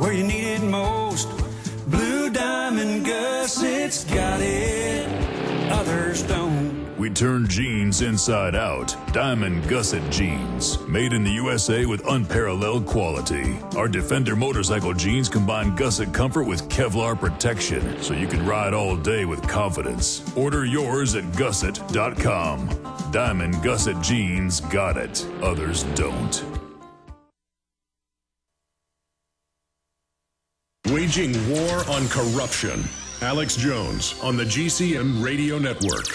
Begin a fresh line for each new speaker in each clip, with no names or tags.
where you need it most. Blue Diamond Gusset's got it, others don't.
We turn jeans inside out. Diamond Gusset jeans. Made in the USA with unparalleled quality. Our Defender motorcycle jeans combine gusset comfort with Kevlar protection, so you can ride all day with confidence. Order yours at gusset.com. Diamond Gusset jeans got it. Others don't.
Waging war on corruption. Alex Jones on the GCN Radio Network.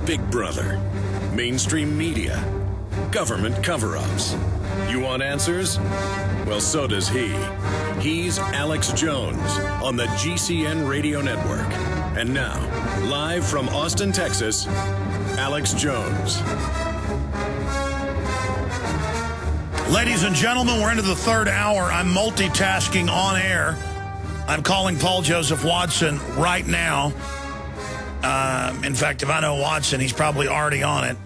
Big Brother, mainstream media, government cover-ups. You want answers? Well, so does he. He's Alex Jones on the GCN Radio Network. And now, live from Austin, Texas, Alex Jones.
Ladies and gentlemen, we're into the third hour. I'm multitasking on air. I'm calling Paul Joseph Watson right now. In fact, if I know Watson, he's probably already on it.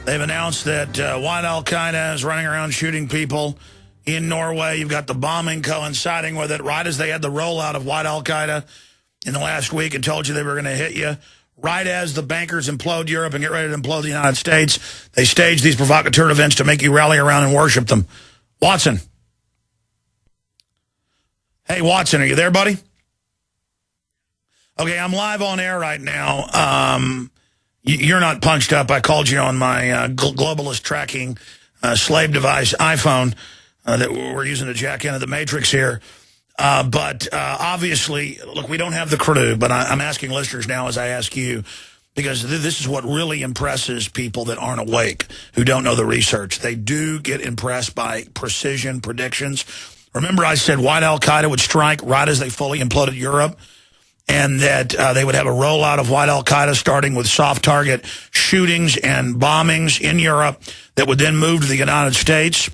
They've announced that white al-Qaeda is running around shooting people in Norway. You've got the bombing coinciding with it, right as they had the rollout of white al-Qaeda in the last week and told you they were going to hit you. Right as the bankers implode Europe and get ready to implode the United States, they stage these provocateur events to make you rally around and worship them. Watson. Hey, Watson, are you there, buddy? Okay, I'm live on air right now. You're not punched up. I called you on my globalist tracking slave device iPhone that we're using to jack into the Matrix here. But obviously, look, we don't have the crew, but I'm asking listeners now as I ask you, because this is what really impresses people that aren't awake, who don't know the research. They do get impressed by precision predictions. Remember I said white al-Qaeda would strike right as they fully imploded Europe, and that they would have a rollout of white al-Qaeda starting with soft target shootings and bombings in Europe that would then move to the United States.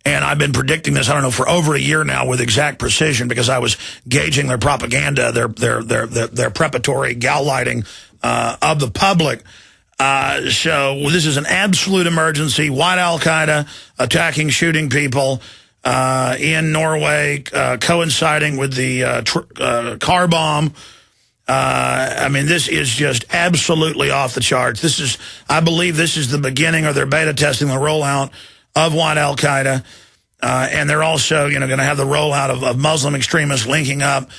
And I've been predicting this, I don't know, for over a year now with exact precision, because I was gauging their propaganda, their preparatory gallighting of the public. So this is an absolute emergency. White al-Qaeda attacking, shooting people in Norway, coinciding with the car bomb. I mean, this is just absolutely off the charts. I believe this is the beginning, or they're beta testing the rollout of white al-Qaeda. And they're also, going to have the rollout of Muslim extremists linking up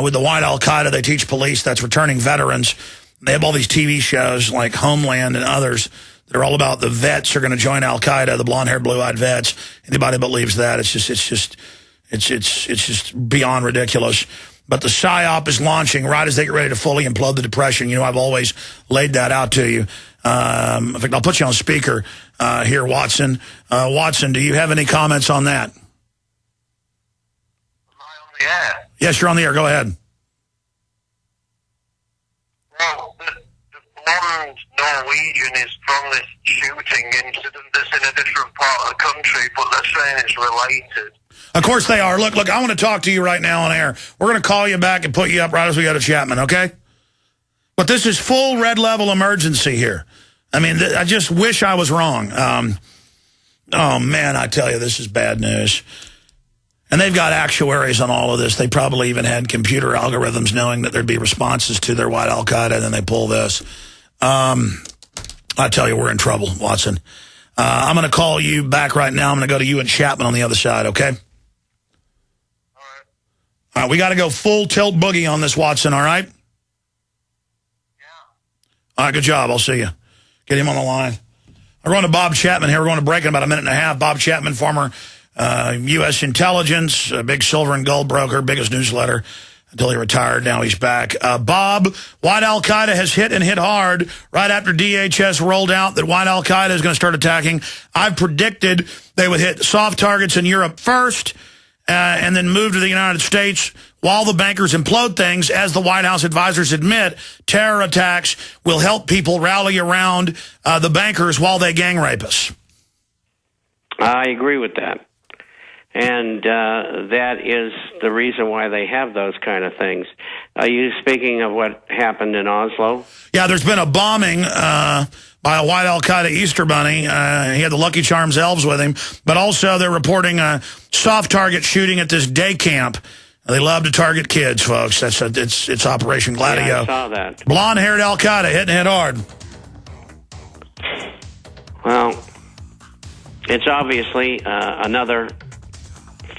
with the white al-Qaeda. They teach police, that's returning veterans. They have all these TV shows like Homeland and others that are all about the vets are going to join al-Qaeda, the blonde-haired, blue-eyed vets. Anybody believes that, it's just beyond ridiculous. But the PSYOP is launching right as they get ready to fully implode the Depression. I've always laid that out to you. In fact, I'll put you on speaker here, Watson. Watson, do you have any comments on that?
Am I on the air?
Yes, you're on the air. Go ahead.
Well, the blonde Norwegian is from this shooting incident that's in a different part of the country, but they're saying it's related.
Of course they are. Look, I want to talk to you right now on air. We're going to call you back and put you up right as we go to Chapman, okay? But this is full red level emergency here. I mean, I just wish I was wrong. Oh, man, I tell you, this is bad news. And they've got actuaries on all of this. They probably even had computer algorithms knowing that there'd be responses to their white al-Qaeda, and then they pull this. I tell you, we're in trouble, Watson. I'm going to call you back right now. I'm going to go to you and Chapman on the other side, okay? All right, we got to go full tilt boogie on this, Watson, all right?
Yeah.
All right, good job. I'll see you. Get him on the line. We're going to Bob Chapman here. We're going to break in about a minute and a half. Bob Chapman, former U.S. intelligence, a big silver and gold broker, biggest newsletter until he retired. Now he's back. Bob, white al-Qaeda has hit and hit hard right after DHS rolled out that white al-Qaeda is going to start attacking. I've predicted they would hit soft targets in Europe first, and then move to the United States while the bankers implode things. As the White House advisors admit, terror attacks will help people rally around the bankers while they gang rape us.
I agree with that. And that is the reason why they have those kind of things. Are you speaking of what happened in Oslo?
Yeah, there's been a bombing by a white al-Qaeda Easter bunny. He had the Lucky Charms elves with him. But also they're reporting a soft target shooting at this day camp. They love to target kids, folks. It's Operation Gladio.
Yeah, I saw that.
Blonde-haired al-Qaeda hitting it hard.
Well, it's obviously another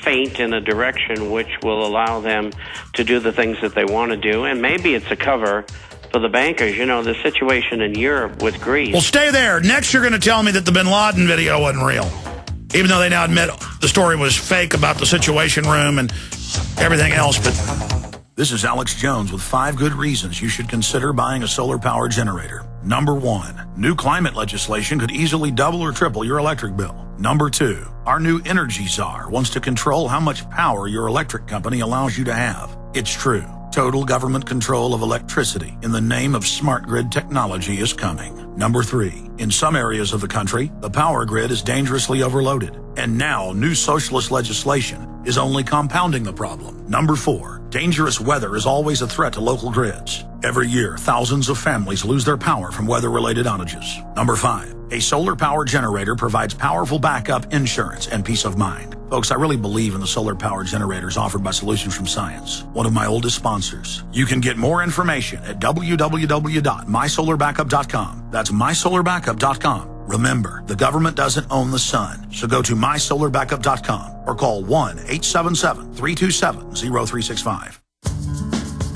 feint in a direction which will allow them to do the things that they want to do, and maybe it's a cover for the bankers. You know, the situation in Europe with Greece.
Well, stay there. Next, you're going to tell me that the bin Laden video wasn't real, even though they now admit the story was fake about the Situation Room and everything else. But this is Alex Jones with 5 good reasons you should consider buying a solar power generator. Number 1, new climate legislation could easily double or triple your electric bill. Number 2, our new energy czar wants to control how much power your electric company allows you to have. It's true. Total government control of electricity in the name of smart grid technology is coming. Number 3, in some areas of the country, the power grid is dangerously overloaded. And now, new socialist legislation is only compounding the problem. Number 4, dangerous weather is always a threat to local grids. Every year, thousands of families lose their power from weather-related outages. Number 5, a solar power generator provides powerful backup insurance and peace of mind. Folks, I really believe in the solar power generators offered by Solutions from Science, one of my oldest sponsors. You can get more information at www.mysolarbackup.com. That's mysolarbackup.com. Remember, the government doesn't own the sun, so go to mysolarbackup.com or call 1-877-327-0365.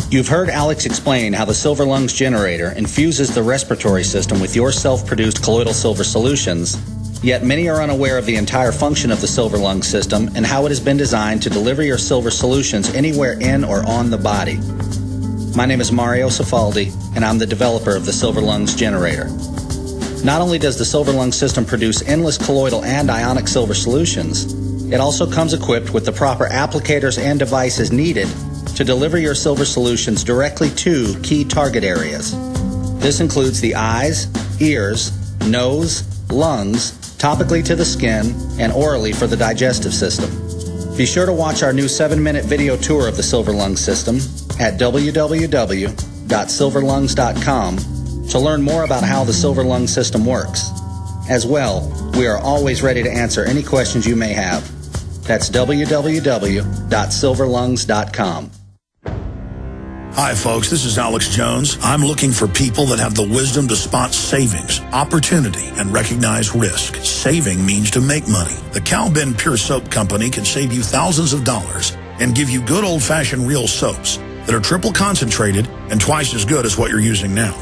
You've heard Alex explain how the Silver Lungs generator infuses the respiratory system with your self-produced colloidal silver solutions, yet many are unaware of the entire function of the Silver Lungs system and how it has been designed to deliver your silver solutions anywhere in or on the body. My name is Mario Cifaldi, and I'm the developer of the Silver Lungs generator. Not only does the Silver Lungs system produce endless colloidal and ionic silver solutions, it also comes equipped with the proper applicators and devices needed to deliver your silver solutions directly to key target areas. This includes the eyes, ears, nose, lungs, topically to the skin, and orally for the digestive system. Be sure to watch our new 7-minute video tour of the Silver Lungs system at www.silverlungs.com to learn more about how the Silver Lungs system works. As well, we are always ready to answer any questions you may have. That's www.silverlungs.com.
Hi, folks. This is Alex Jones. I'm looking for people that have the wisdom to spot savings, opportunity, and recognize risk. Saving means to make money. The Calbin Pure Soap Company can save you thousands of dollars and give you good old-fashioned real soaps that are triple concentrated and twice as good as what you're using now.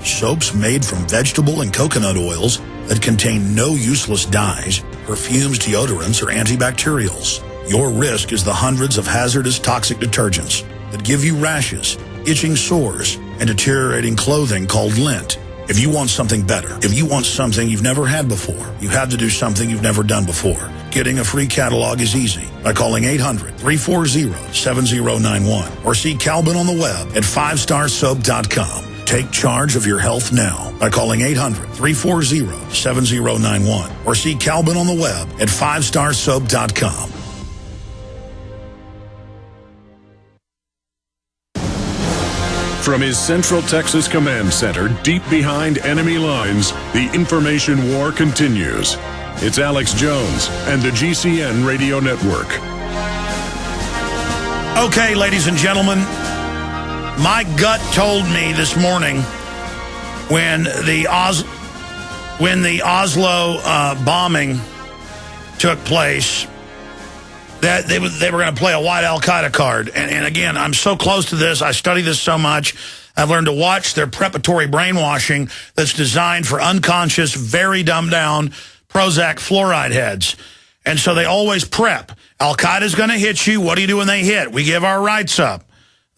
Soaps made from vegetable and coconut oils that contain no useless dyes, perfumes, deodorants, or antibacterials. Your risk is the hundreds of hazardous toxic detergents that give you rashes, itching sores, and deteriorating clothing called lint. If you want something better, if you want something you've never had before, you have to do something you've never done before. Getting a free catalog is easy by calling 800-340-7091 or see Calbin on the web at 5starsoap.com. Take charge of your health now by calling 800-340-7091 or see Calbin on the web at 5starsoap.com.
From his Central Texas Command Center, deep behind enemy lines, the information war continues. It's Alex Jones and the GCN Radio Network.
Okay, ladies and gentlemen, my gut told me this morning when the Oslo bombing took place that they were going to play a white al-Qaeda card. And again, I'm so close to this. I study this so much. I've learned to watch their preparatory brainwashing that's designed for unconscious, very dumbed-down Prozac fluoride heads. And so they always prep. Al-Qaeda's going to hit you. What do you do when they hit? We give our rights up.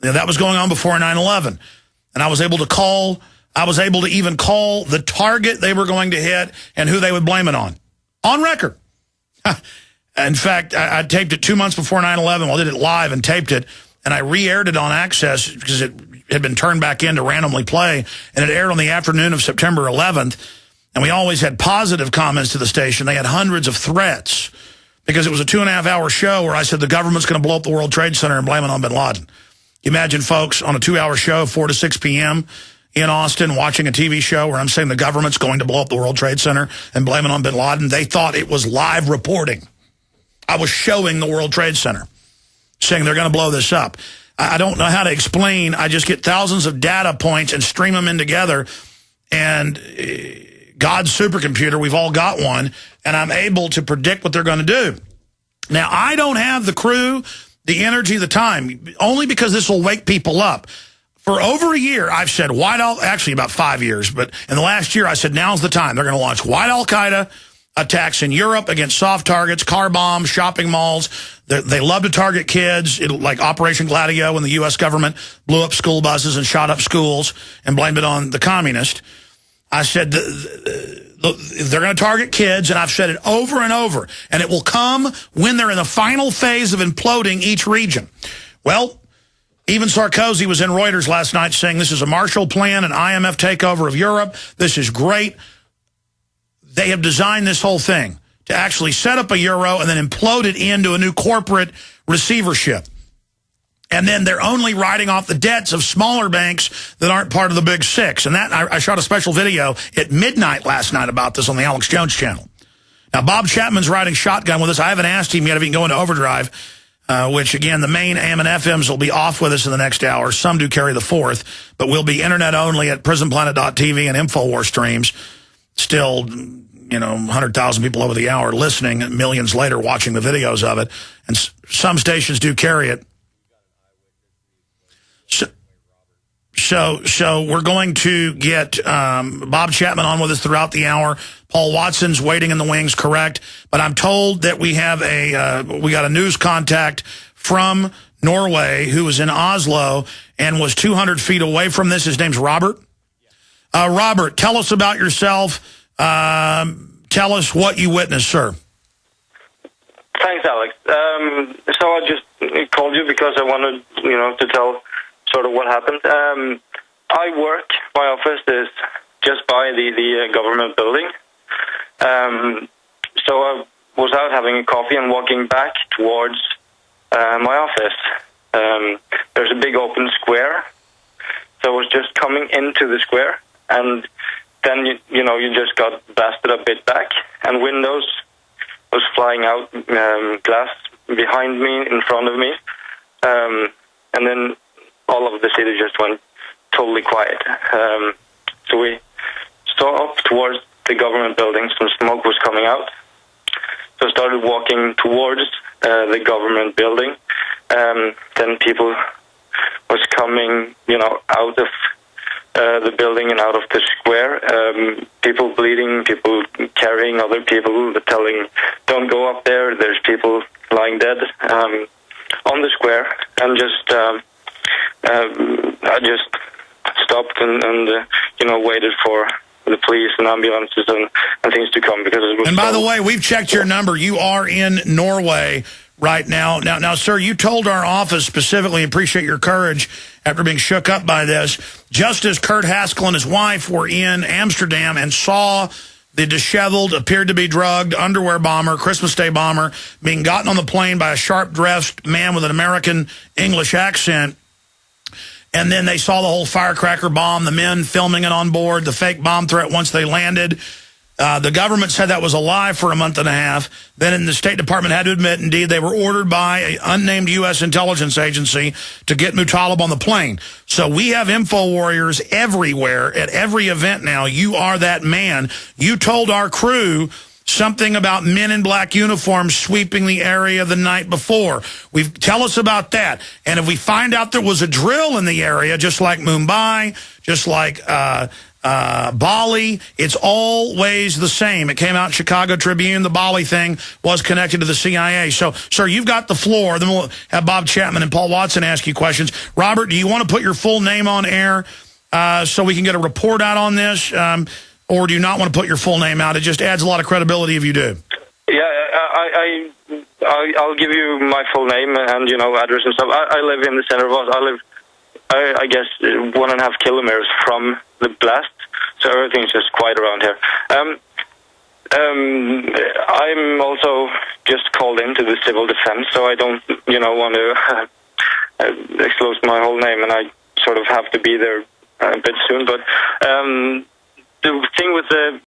You know, that was going on before 9/11. And I was able to even call the target they were going to hit and who they would blame it on record. In fact, I taped it 2 months before 9/11. Well, I did it live and taped it, and I re-aired it on Access because it had been turned back in to randomly play, and it aired on the afternoon of September 11th, and we always had positive comments to the station. They had hundreds of threats because it was a 2.5-hour show where I said the government's going to blow up the World Trade Center and blame it on bin Laden. Imagine, folks, on a 2-hour show, 4 to 6 p.m. in Austin, watching a TV show where I'm saying the government's going to blow up the World Trade Center and blame it on bin Laden. They thought it was live reporting. I was showing the World Trade Center, saying they're going to blow this up. I don't know how to explain. I just get thousands of data points and stream them in together. And God's supercomputer, we've all got one, and I'm able to predict what they're going to do. Now, I don't have the crew, the energy, the time, only because this will wake people up. For over a year, I've said, actually about 5 years, but in the last year, I said, now's the time. They're going to launch white al-Qaeda attacks in Europe against soft targets, car bombs, shopping malls. They love to target kids, like Operation Gladio when the U.S. government blew up school buses and shot up schools and blamed it on the communist. I said they're going to target kids, and I've said it over and over, and it will come when they're in the final phase of imploding each region. Well, even Sarkozy was in Reuters last night saying this is a Marshall Plan, an IMF takeover of Europe. This is great. They have designed this whole thing to actually set up a euro and then implode it into a new corporate receivership. And then they're only writing off the debts of smaller banks that aren't part of the big six. And that I shot a special video at midnight last night about this on the Alex Jones channel. Now, Bob Chapman's riding shotgun with us. I haven't asked him yet if he can go into overdrive, which, again, the main AM and FMs will be off with us in the next hour. Some do carry the fourth, but we'll be internet only at prisonplanet.tv and InfoWars streams. Still, 100,000 people over the hour listening, millions later watching the videos of it. And some stations do carry it. So we're going to get Bob Chapman on with us throughout the hour. Paul Watson's waiting in the wings, correct? But I'm told that we have we got a news contact from Norway who was in Oslo and was 200 feet away from this. His name's Robert. Robert, tell us about yourself. Tell us what you witnessed, sir.
Thanks, Alex. So I just called you because I wanted, to tell sort of what happened. My office is just by the government building. So I was out having a coffee and walking back towards my office. There's a big open square. So I was just coming into the square, and then, you just got blasted a bit back, and windows was flying out, glass behind me, in front of me, and then all of the city just went totally quiet. So we saw up towards the government building, some smoke was coming out. So I started walking towards the government building. Then people was coming, out of the building and out of the square. People bleeding, people carrying other people, telling, don't go up there, there's people lying dead on the square. And I just stopped and waited for the police and ambulances and things to come. Because it was.
And by the way, we've checked your number. You are in Norway right now. Now, sir, you told our office specifically, appreciate your courage after being shook up by this, just as Kurt Haskell and his wife were in Amsterdam and saw the disheveled, appeared to be drugged, underwear bomber, Christmas Day bomber, being gotten on the plane by a sharp-dressed man with an American English accent. And then they saw the whole firecracker bomb, the men filming it on board, the fake bomb threat once they landed. The government said that was a lie for a month and a half. Then the State Department had to admit, indeed, they were ordered by an unnamed U.S. intelligence agency to get Mutalib on the plane. So we have info warriors everywhere at every event now. You are that man. You told our crew something about men in black uniforms sweeping the area the night before. Tell us about that. And if we find out there was a drill in the area, just like Mumbai, just like Bali, it's always the same. It came out in Chicago Tribune. The Bali thing was connected to the CIA. So, sir, you've got the floor. Then we'll have Bob Chapman and Paul Watson ask you questions. Robert, do you want to put your full name on air so we can get a report out on this? Or do you not want to put your full name out? It just adds a lot of credibility if you do.
Yeah, I'll give you my full name and, address and stuff. I live in the center of Oslo. I live, I guess, 1.5 kilometers from the blast, so everything's just quiet around here. I'm also just called into the civil defense, so I don't, want to disclose my whole name, and I sort of have to be there a bit soon. But the thing with the